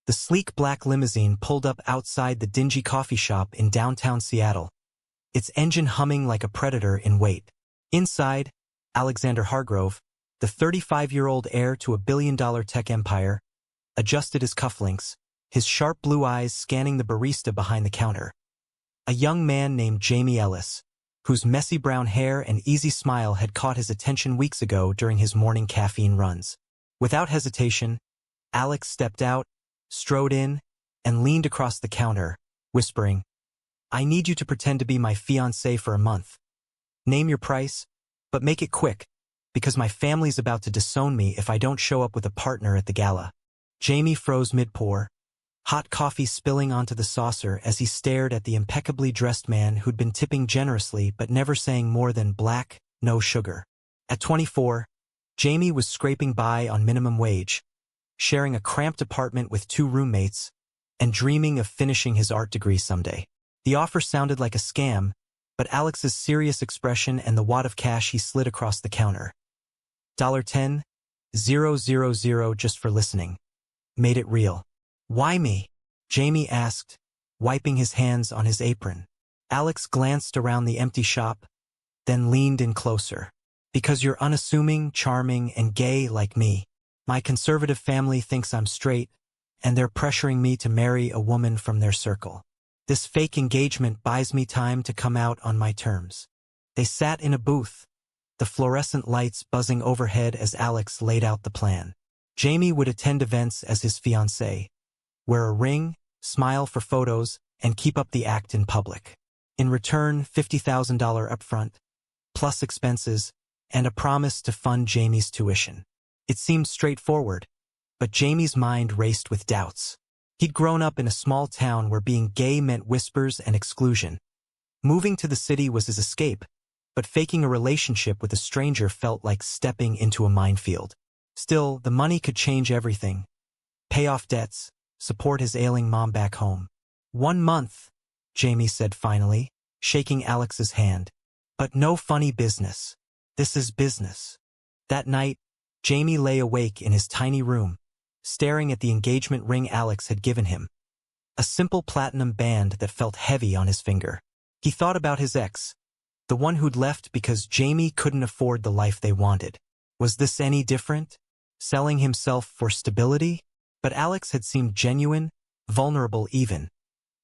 The sleek black limousine pulled up outside the dingy coffee shop in downtown Seattle, its engine humming like a predator in wait. Inside, Alexander Hargrove, the 35-year-old heir to a billion-dollar tech empire, adjusted his cufflinks, his sharp blue eyes scanning the barista behind the counter. A young man named Jamie Ellis, whose messy brown hair and easy smile had caught his attention weeks ago during his morning caffeine runs. Without hesitation, Alex stepped out, strode in, and leaned across the counter, whispering, "I need you to pretend to be my fiancé for a month. Name your price, but make it quick, because my family's about to disown me if I don't show up with a partner at the gala." Jamie froze mid-pour, hot coffee spilling onto the saucer as he stared at the impeccably dressed man who'd been tipping generously but never saying more than black, no sugar. At 24, Jamie was scraping by on minimum wage, sharing a cramped apartment with 2 roommates, and dreaming of finishing his art degree someday. The offer sounded like a scam, but Alex's serious expression and the wad of cash he slid across the counter. $10,000 just for listening. Made it real. "Why me?" Jamie asked, wiping his hands on his apron. Alex glanced around the empty shop, then leaned in closer. "Because you're unassuming, charming, and gay like me. My conservative family thinks I'm straight, and they're pressuring me to marry a woman from their circle. This fake engagement buys me time to come out on my terms." They sat in a booth, the fluorescent lights buzzing overhead as Alex laid out the plan. Jamie would attend events as his fiancé, wear a ring, smile for photos, and keep up the act in public. In return, $50,000 upfront, plus expenses, and a promise to fund Jamie's tuition. It seemed straightforward, but Jamie's mind raced with doubts. He'd grown up in a small town where being gay meant whispers and exclusion. Moving to the city was his escape, but faking a relationship with a stranger felt like stepping into a minefield. Still, the money could change everything. Pay off debts, support his ailing mom back home. 1 month, Jamie said finally, shaking Alex's hand. "But no funny business. This is business." That night, Jamie lay awake in his tiny room, staring at the engagement ring Alex had given him. A simple platinum band that felt heavy on his finger. He thought about his ex, the one who'd left because Jamie couldn't afford the life they wanted. Was this any different? Selling himself for stability? But Alex had seemed genuine, vulnerable even,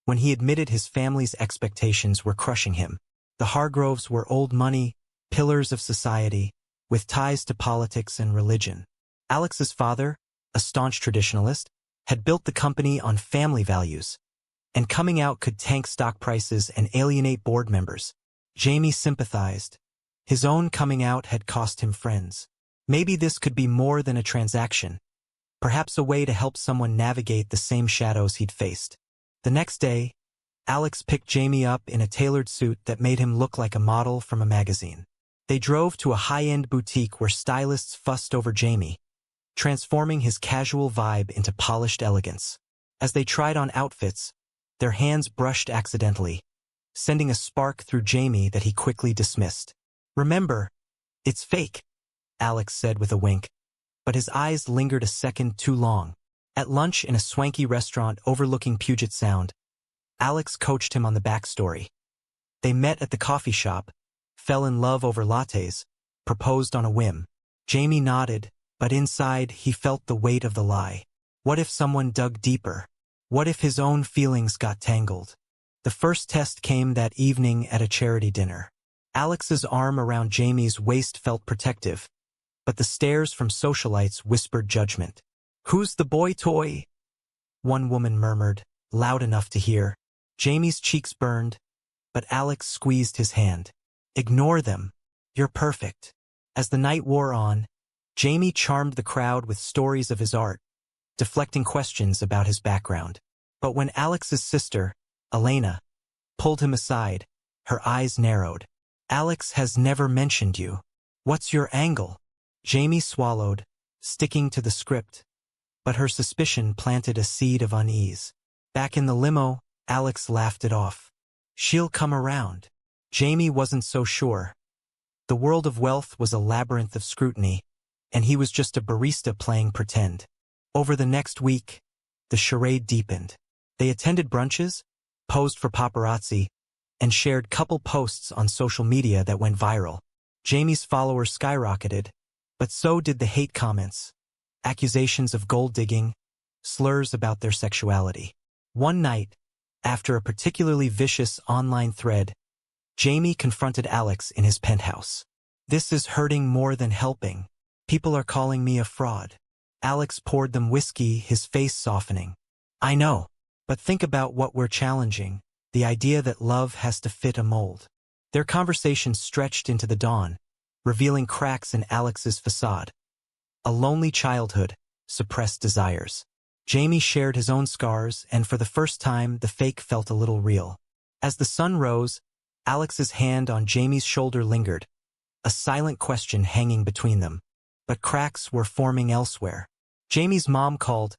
when he admitted his family's expectations were crushing him. The Hargroves were old money, pillars of society, with ties to politics and religion. Alex's father, a staunch traditionalist, had built the company on family values, and coming out could tank stock prices and alienate board members. Jamie sympathized. His own coming out had cost him friends. Maybe this could be more than a transaction, perhaps a way to help someone navigate the same shadows he'd faced. The next day, Alex picked Jamie up in a tailored suit that made him look like a model from a magazine. They drove to a high-end boutique where stylists fussed over Jamie, transforming his casual vibe into polished elegance. As they tried on outfits, their hands brushed accidentally, sending a spark through Jamie that he quickly dismissed. "Remember, it's fake," Alex said with a wink, but his eyes lingered a second too long. At lunch in a swanky restaurant overlooking Puget Sound, Alex coached him on the backstory. They met at the coffee shop, fell in love over lattes, proposed on a whim. Jamie nodded, but inside he felt the weight of the lie. What if someone dug deeper? What if his own feelings got tangled? The first test came that evening at a charity dinner. Alex's arm around Jamie's waist felt protective, but the stares from socialites whispered judgment. "Who's the boy toy?" one woman murmured, loud enough to hear. Jamie's cheeks burned, but Alex squeezed his hand. "Ignore them. You're perfect." As the night wore on, Jamie charmed the crowd with stories of his art, deflecting questions about his background. But when Alex's sister, Elena, pulled him aside, her eyes narrowed. "Alex has never mentioned you. What's your angle?" Jamie swallowed, sticking to the script, but her suspicion planted a seed of unease. Back in the limo, Alex laughed it off. "She'll come around." Jamie wasn't so sure. The world of wealth was a labyrinth of scrutiny, and he was just a barista playing pretend. Over the next week, the charade deepened. They attended brunches, posed for paparazzi, and shared couple posts on social media that went viral. Jamie's followers skyrocketed, but so did the hate comments, accusations of gold digging, slurs about their sexuality. One night, after a particularly vicious online thread, Jamie confronted Alex in his penthouse. "This is hurting more than helping. People are calling me a fraud." Alex poured them whiskey, his face softening. "I know, but think about what we're challenging, the idea that love has to fit a mold." Their conversation stretched into the dawn, revealing cracks in Alex's facade. A lonely childhood, suppressed desires. Jamie shared his own scars, and for the first time, the fake felt a little real. As the sun rose, Alex's hand on Jamie's shoulder lingered, a silent question hanging between them. But cracks were forming elsewhere. Jamie's mom called,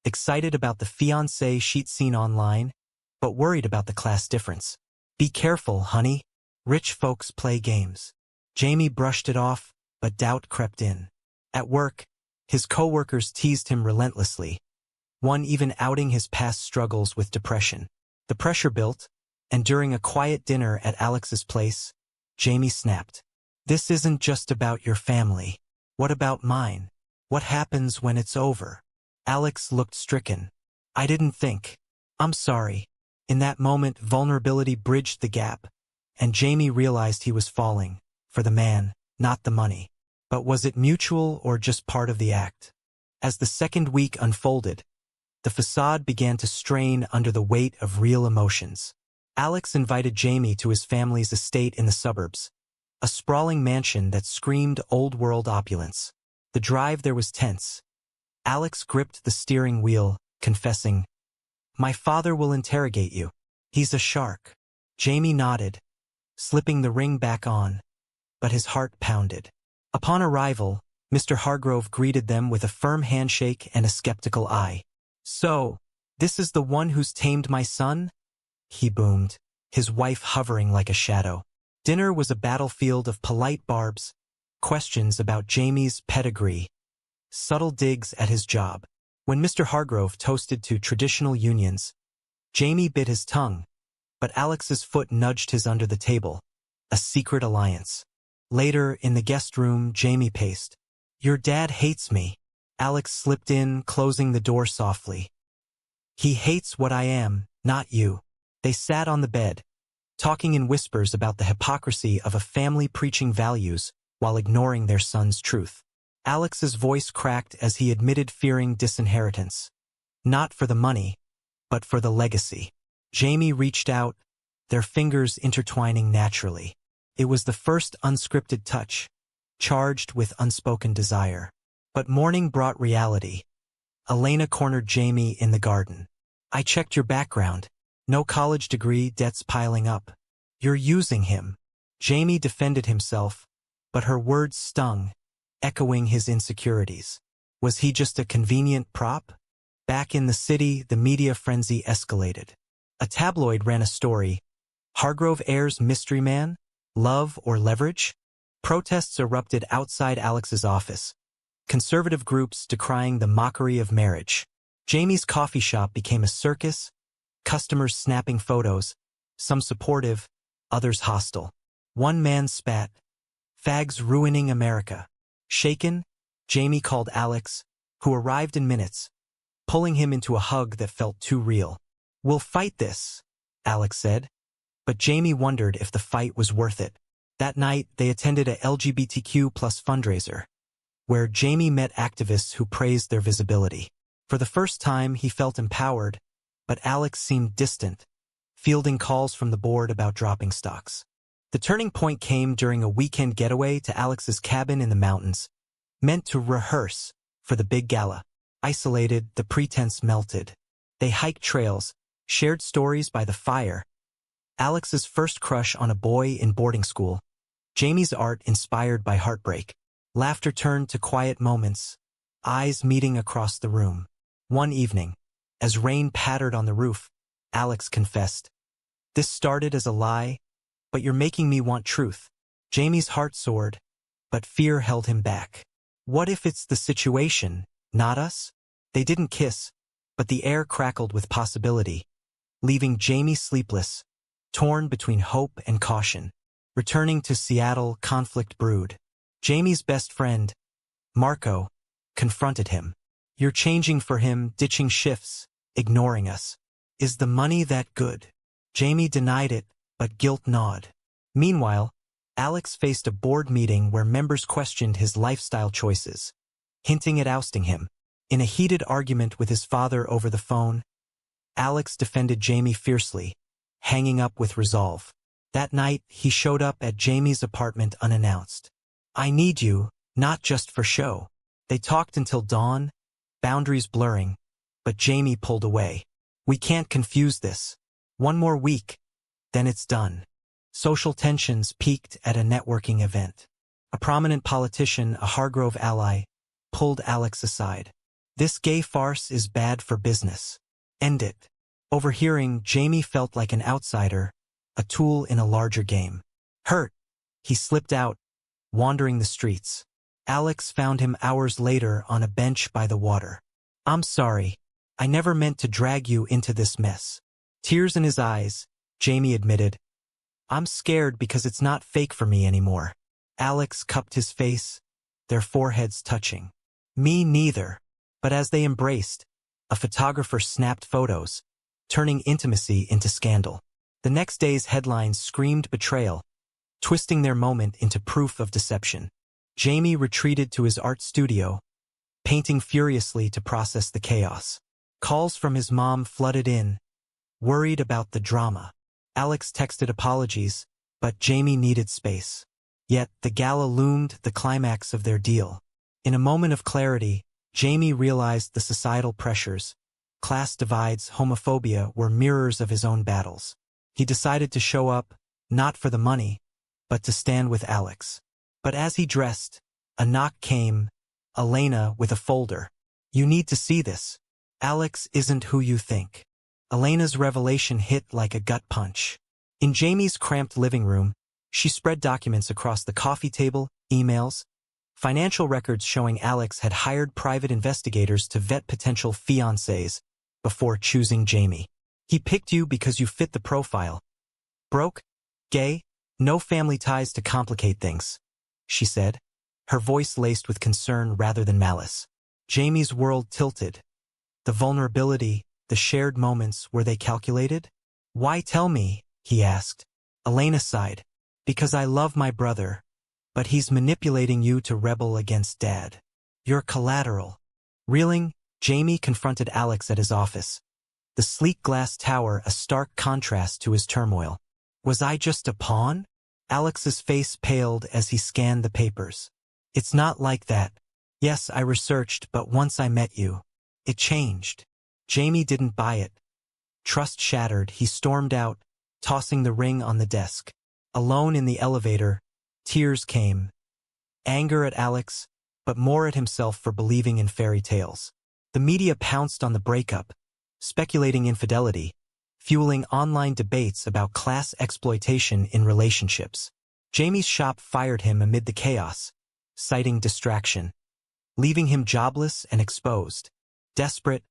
excited about the Fiancé sheet seen online, but worried about the class difference. "Be careful, honey. Rich folks play games." Jamie brushed it off, but doubt crept in. At work, his coworkers teased him relentlessly, one even outing his past struggles with depression. The pressure built, and during a quiet dinner at Alex's place, Jamie snapped. "This isn't just about your family. What about mine? What happens when it's over?" Alex looked stricken. "I didn't think. I'm sorry." In that moment, vulnerability bridged the gap, and Jamie realized he was falling, for the man, not the money. But was it mutual or just part of the act? As the second week unfolded, the facade began to strain under the weight of real emotions. Alex invited Jamie to his family's estate in the suburbs, a sprawling mansion that screamed old-world opulence. The drive there was tense. Alex gripped the steering wheel, confessing, "My father will interrogate you. He's a shark." Jamie nodded, slipping the ring back on, but his heart pounded. Upon arrival, Mr. Hargrove greeted them with a firm handshake and a skeptical eye. "So, this is the one who's tamed my son?" he boomed, his wife hovering like a shadow. Dinner was a battlefield of polite barbs, questions about Jamie's pedigree, subtle digs at his job. When Mr. Hargrove toasted to traditional unions, Jamie bit his tongue, but Alex's foot nudged his under the table, a secret alliance. Later, in the guest room, Jamie paced. "Your dad hates me." Alex slipped in, closing the door softly. "He hates what I am, not you." They sat on the bed, talking in whispers about the hypocrisy of a family preaching values while ignoring their son's truth. Alex's voice cracked as he admitted fearing disinheritance. Not for the money, but for the legacy. Jamie reached out, their fingers intertwining naturally. It was the first unscripted touch, charged with unspoken desire. But morning brought reality. Elena cornered Jamie in the garden. "I checked your background. No college degree, debts piling up. You're using him." Jamie defended himself, but her words stung, echoing his insecurities. Was he just a convenient prop? Back in the city, the media frenzy escalated. A tabloid ran a story. Hargrove heirs mystery man? Love or leverage? Protests erupted outside Alex's office, conservative groups decrying the mockery of marriage. Jamie's coffee shop became a circus, customers snapping photos, some supportive, others hostile. One man spat, "Fags ruining America." Shaken, Jamie called Alex, who arrived in minutes, pulling him into a hug that felt too real. "We'll fight this," Alex said, but Jamie wondered if the fight was worth it. That night, they attended a LGBTQ+ fundraiser, where Jamie met activists who praised their visibility. For the first time, he felt empowered, but Alex seemed distant, fielding calls from the board about dropping stocks. The turning point came during a weekend getaway to Alex's cabin in the mountains, meant to rehearse for the big gala. Isolated, the pretense melted. They hiked trails, shared stories by the fire. Alex's first crush on a boy in boarding school. Jamie's art inspired by heartbreak. Laughter turned to quiet moments, eyes meeting across the room. One evening, as rain pattered on the roof, Alex confessed, "This started as a lie, but you're making me want truth." Jamie's heart soared, but fear held him back. What if it's the situation, not us? They didn't kiss, but the air crackled with possibility, leaving Jamie sleepless, torn between hope and caution. Returning to Seattle, conflict brewed. Jamie's best friend, Marco, confronted him. "You're changing for him, ditching shifts, ignoring us. Is the money that good?" Jamie denied it, but guilt gnawed. Meanwhile, Alex faced a board meeting where members questioned his lifestyle choices, hinting at ousting him. In a heated argument with his father over the phone, Alex defended Jamie fiercely, hanging up with resolve. That night, he showed up at Jamie's apartment unannounced. "I need you, not just for show." They talked until dawn, boundaries blurring, but Jamie pulled away. "We can't confuse this. One more week, then it's done." Social tensions peaked at a networking event. A prominent politician, a Hargrove ally, pulled Alex aside. "This gay farce is bad for business. End it." Overhearing, Jamie felt like an outsider, a tool in a larger game. Hurt, he slipped out, wandering the streets. Alex found him hours later on a bench by the water. "I'm sorry. I never meant to drag you into this mess." Tears in his eyes, Jamie admitted, "I'm scared because it's not fake for me anymore." Alex cupped his face, their foreheads touching. "Me neither." But as they embraced, a photographer snapped photos, turning intimacy into scandal. The next day's headlines screamed betrayal, twisting their moment into proof of deception. Jamie retreated to his art studio, painting furiously to process the chaos. Calls from his mom flooded in, worried about the drama. Alex texted apologies, but Jamie needed space. Yet the gala loomed, the climax of their deal. In a moment of clarity, Jamie realized the societal pressures, class divides, homophobia were mirrors of his own battles. He decided to show up, not for the money, but to stand with Alex. But as he dressed, a knock came, Elena with a folder. "You need to see this. Alex isn't who you think." Elena's revelation hit like a gut punch. In Jamie's cramped living room, she spread documents across the coffee table, emails, financial records showing Alex had hired private investigators to vet potential fiancés before choosing Jamie. "He picked you because you fit the profile. Broke, gay, no family ties to complicate things," she said, her voice laced with concern rather than malice. Jamie's world tilted. The vulnerability, the shared moments, were they calculated? "Why tell me?" he asked. Elena sighed. "Because I love my brother, but he's manipulating you to rebel against Dad. You're collateral." Reeling, Jamie confronted Alex at his office. The sleek glass tower a stark contrast to his turmoil. "Was I just a pawn?" Alex's face paled as he scanned the papers. "It's not like that. Yes, I researched, but once I met you, it changed." Jamie didn't buy it. Trust shattered, he stormed out, tossing the ring on the desk. Alone in the elevator, tears came. Anger at Alex, but more at himself for believing in fairy tales. The media pounced on the breakup, speculating infidelity, fueling online debates about class exploitation in relationships. Jamie's shop fired him amid the chaos, citing distraction, leaving him jobless and exposed. Desperate,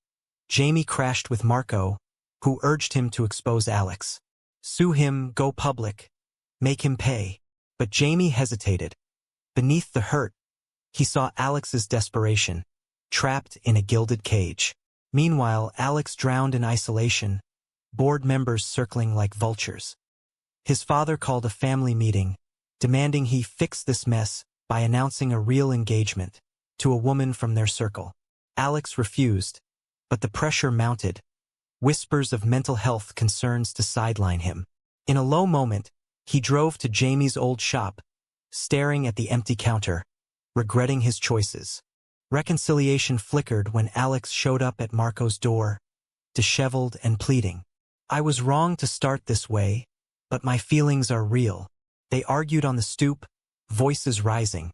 Jamie crashed with Marco, who urged him to expose Alex. Sue him, go public, make him pay. But Jamie hesitated. Beneath the hurt, he saw Alex's desperation, trapped in a gilded cage. Meanwhile, Alex drowned in isolation, board members circling like vultures. His father called a family meeting, demanding he fix this mess by announcing a real engagement to a woman from their circle. Alex refused, but the pressure mounted, whispers of mental health concerns to sideline him. In a low moment, he drove to Jamie's old shop, staring at the empty counter, regretting his choices. Reconciliation flickered when Alex showed up at Marco's door, disheveled and pleading. "I was wrong to start this way, but my feelings are real." They argued on the stoop, voices rising.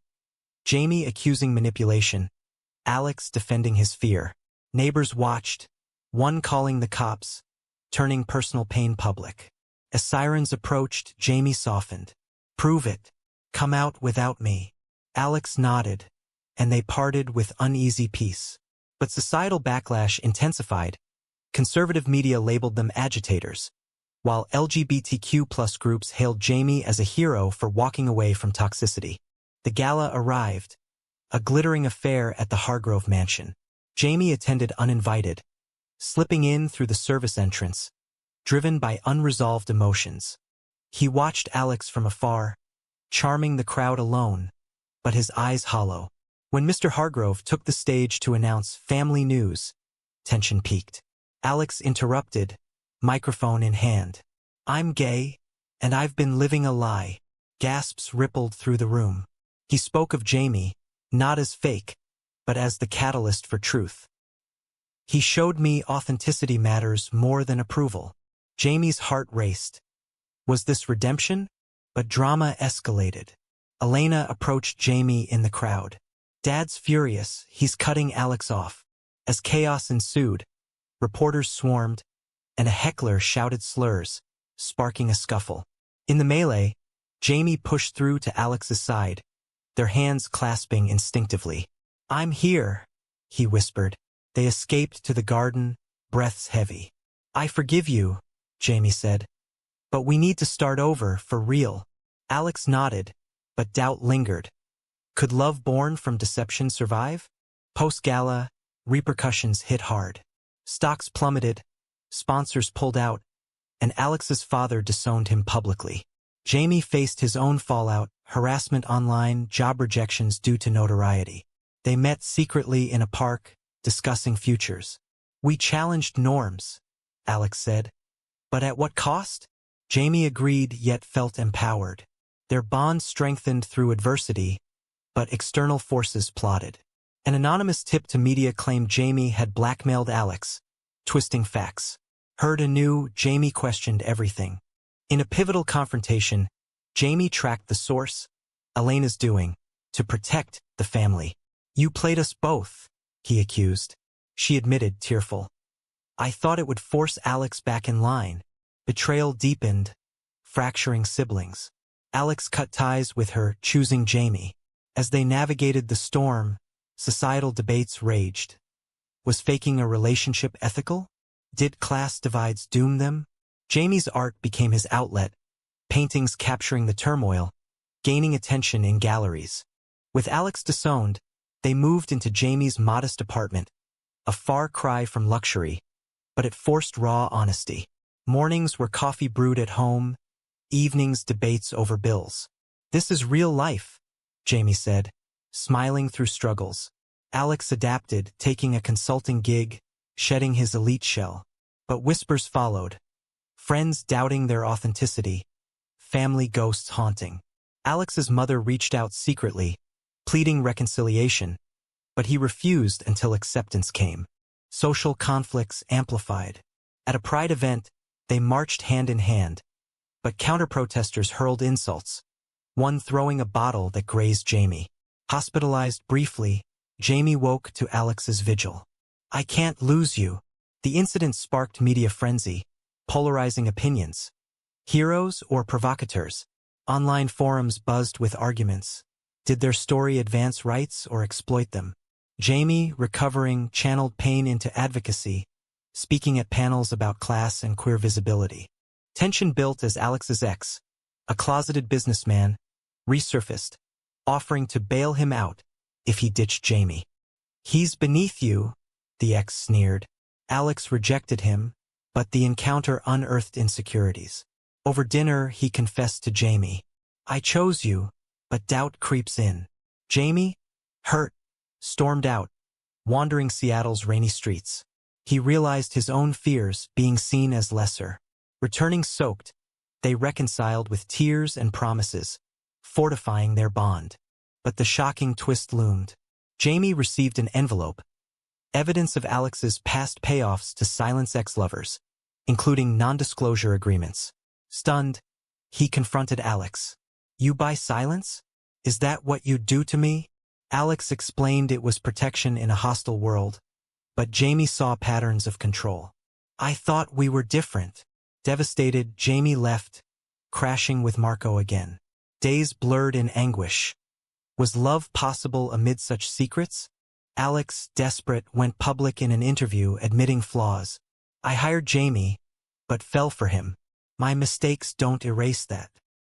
Jamie accusing manipulation, Alex defending his fear. Neighbors watched, one calling the cops, turning personal pain public. As sirens approached, Jamie softened. "Prove it. Come out without me." Alex nodded, and they parted with uneasy peace. But societal backlash intensified. Conservative media labeled them agitators, while LGBTQ+ groups hailed Jamie as a hero for walking away from toxicity. The gala arrived, a glittering affair at the Hargrove mansion. Jamie attended uninvited, slipping in through the service entrance, driven by unresolved emotions. He watched Alex from afar, charming the crowd alone, but his eyes hollow. When Mr. Hargrove took the stage to announce family news, tension peaked. Alex interrupted, microphone in hand. "I'm gay, and I've been living a lie." Gasps rippled through the room. He spoke of Jamie, not as fake, but as the catalyst for truth. "He showed me authenticity matters more than approval." Jamie's heart raced. Was this redemption? But drama escalated. Elena approached Jamie in the crowd. "Dad's furious, he's cutting Alex off." As chaos ensued, reporters swarmed, and a heckler shouted slurs, sparking a scuffle. In the melee, Jamie pushed through to Alex's side, their hands clasping instinctively. "I'm here," he whispered. They escaped to the garden, breaths heavy. "I forgive you," Jamie said. "But we need to start over, for real." Alex nodded, but doubt lingered. Could love born from deception survive? Post-gala, repercussions hit hard. Stocks plummeted, sponsors pulled out, and Alex's father disowned him publicly. Jamie faced his own fallout, harassment online, job rejections due to notoriety. They met secretly in a park, discussing futures. "We challenged norms," Alex said. "But at what cost?" Jamie agreed, yet felt empowered. Their bond strengthened through adversity, but external forces plotted. An anonymous tip to media claimed Jamie had blackmailed Alex, twisting facts. Heard anew, Jamie questioned everything. In a pivotal confrontation, Jamie tracked the source, Elena's doing, to protect the family. "You played us both," he accused. She admitted, tearful. "I thought it would force Alex back in line." Betrayal deepened, fracturing siblings. Alex cut ties with her, choosing Jamie. As they navigated the storm, societal debates raged. Was faking a relationship ethical? Did class divides doom them? Jamie's art became his outlet, paintings capturing the turmoil, gaining attention in galleries. With Alex disowned, they moved into Jamie's modest apartment, a far cry from luxury, but it forced raw honesty. Mornings were coffee brewed at home, evenings debates over bills. "This is real life," Jamie said, smiling through struggles. Alex adapted, taking a consulting gig, shedding his elite shell. But whispers followed. Friends doubting their authenticity, family ghosts haunting. Alex's mother reached out secretly, pleading reconciliation, but he refused until acceptance came. Social conflicts amplified. At a pride event, they marched hand in hand, but counter-protesters hurled insults, one throwing a bottle that grazed Jamie. Hospitalized briefly, Jamie woke to Alex's vigil. "I can't lose you." The incident sparked media frenzy, polarizing opinions. Heroes or provocateurs? Online forums buzzed with arguments. Did their story advance rights or exploit them? Jamie, recovering, channeled pain into advocacy, speaking at panels about class and queer visibility. Tension built as Alex's ex, a closeted businessman, resurfaced, offering to bail him out if he ditched Jamie. "He's beneath you," the ex sneered. Alex rejected him, but the encounter unearthed insecurities. Over dinner, he confessed to Jamie, "I chose you, but doubt creeps in." Jamie, hurt, stormed out, wandering Seattle's rainy streets. He realized his own fears, being seen as lesser. Returning soaked, they reconciled with tears and promises, fortifying their bond. But the shocking twist loomed. Jamie received an envelope, evidence of Alex's past payoffs to silence ex-lovers, including non-disclosure agreements. Stunned, he confronted Alex. "You buy silence? Is that what you do to me?" Alex explained it was protection in a hostile world, but Jamie saw patterns of control. "I thought we were different." Devastated, Jamie left, crashing with Marco again. Days blurred in anguish. Was love possible amid such secrets? Alex, desperate, went public in an interview admitting flaws. I hired Jamie, but fell for him. My mistakes don't erase that.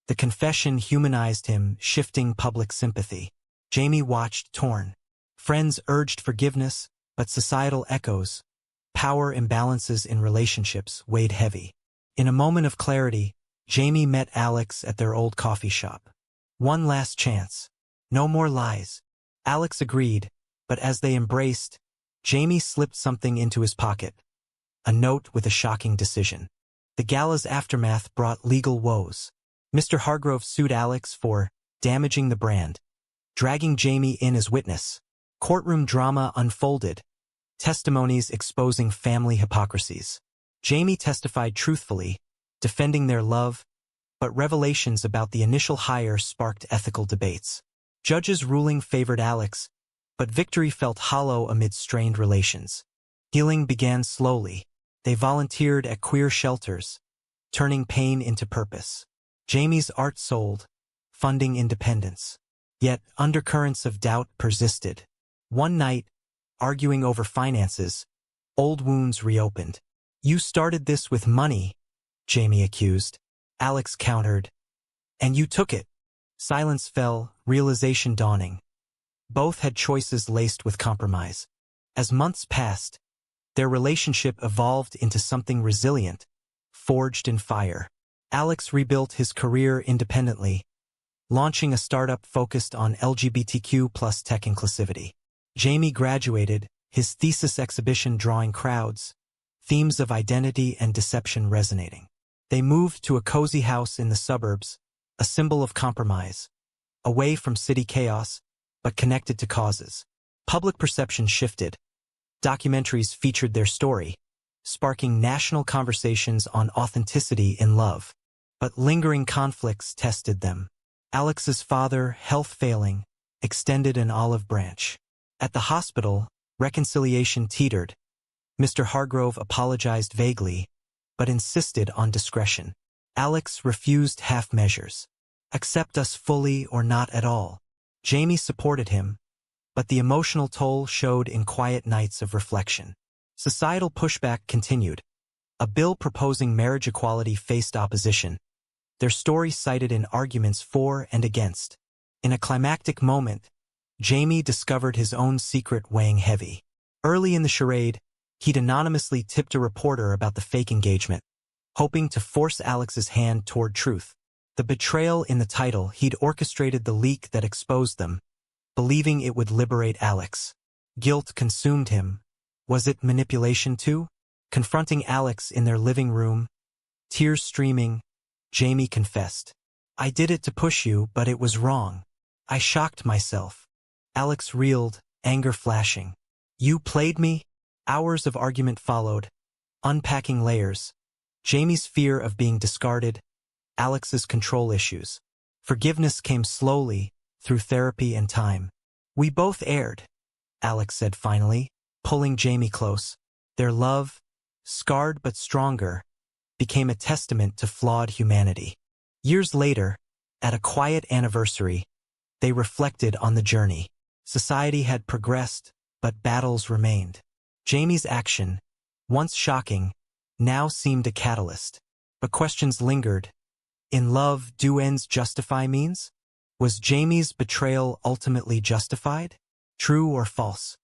The confession humanized him, shifting public sympathy. Jamie watched, torn. Friends urged forgiveness, but societal echoes, power imbalances in relationships, weighed heavy. In a moment of clarity, Jamie met Alex at their old coffee shop. One last chance. No more lies. Alex agreed, but as they embraced, Jamie slipped something into his pocket. A note with a shocking decision. The gala's aftermath brought legal woes. Mr. Hargrove sued Alex for damaging the brand, dragging Jamie in as witness. Courtroom drama unfolded, testimonies exposing family hypocrisies. Jamie testified truthfully, defending their love, but revelations about the initial hire sparked ethical debates. Judges' ruling favored Alex, but victory felt hollow amid strained relations. Healing began slowly. They volunteered at queer shelters, turning pain into purpose. Jamie's art sold, funding independence. Yet undercurrents of doubt persisted. One night, arguing over finances, old wounds reopened. You started this with money, Jamie accused. Alex countered. And you took it. Silence fell, realization dawning. Both had choices laced with compromise. As months passed, their relationship evolved into something resilient, forged in fire. Alex rebuilt his career independently, launching a startup focused on LGBTQ+ tech inclusivity. Jamie graduated, his thesis exhibition drawing crowds, themes of identity and deception resonating. They moved to a cozy house in the suburbs, a symbol of compromise, away from city chaos, but connected to causes. Public perception shifted. Documentaries featured their story, sparking national conversations on authenticity in love. But lingering conflicts tested them. Alex's father, health failing, extended an olive branch. At the hospital, reconciliation teetered. Mr. Hargrove apologized vaguely, but insisted on discretion. Alex refused half measures. Accept us fully or not at all. Jamie supported him, but the emotional toll showed in quiet nights of reflection. Societal pushback continued. A bill proposing marriage equality faced opposition, their story cited in arguments for and against. In a climactic moment, Jamie discovered his own secret weighing heavy. Early in the charade, he'd anonymously tipped a reporter about the fake engagement, hoping to force Alex's hand toward truth. The betrayal in the title, he'd orchestrated the leak that exposed them, believing it would liberate Alex. Guilt consumed him. Was it manipulation too? Confronting Alex in their living room, tears streaming, Jamie confessed. I did it to push you, but it was wrong. I shocked myself. Alex reeled, anger flashing. You played me? Hours of argument followed, unpacking layers. Jamie's fear of being discarded, Alex's control issues. Forgiveness came slowly, through therapy and time. We both erred, Alex said finally, pulling Jamie close. Their love, scarred but stronger, became a testament to flawed humanity. Years later, at a quiet anniversary, they reflected on the journey. Society had progressed, but battles remained. Jamie's action, once shocking, now seemed a catalyst. But questions lingered. In love, do ends justify means? Was Jamie's betrayal ultimately justified? True or false?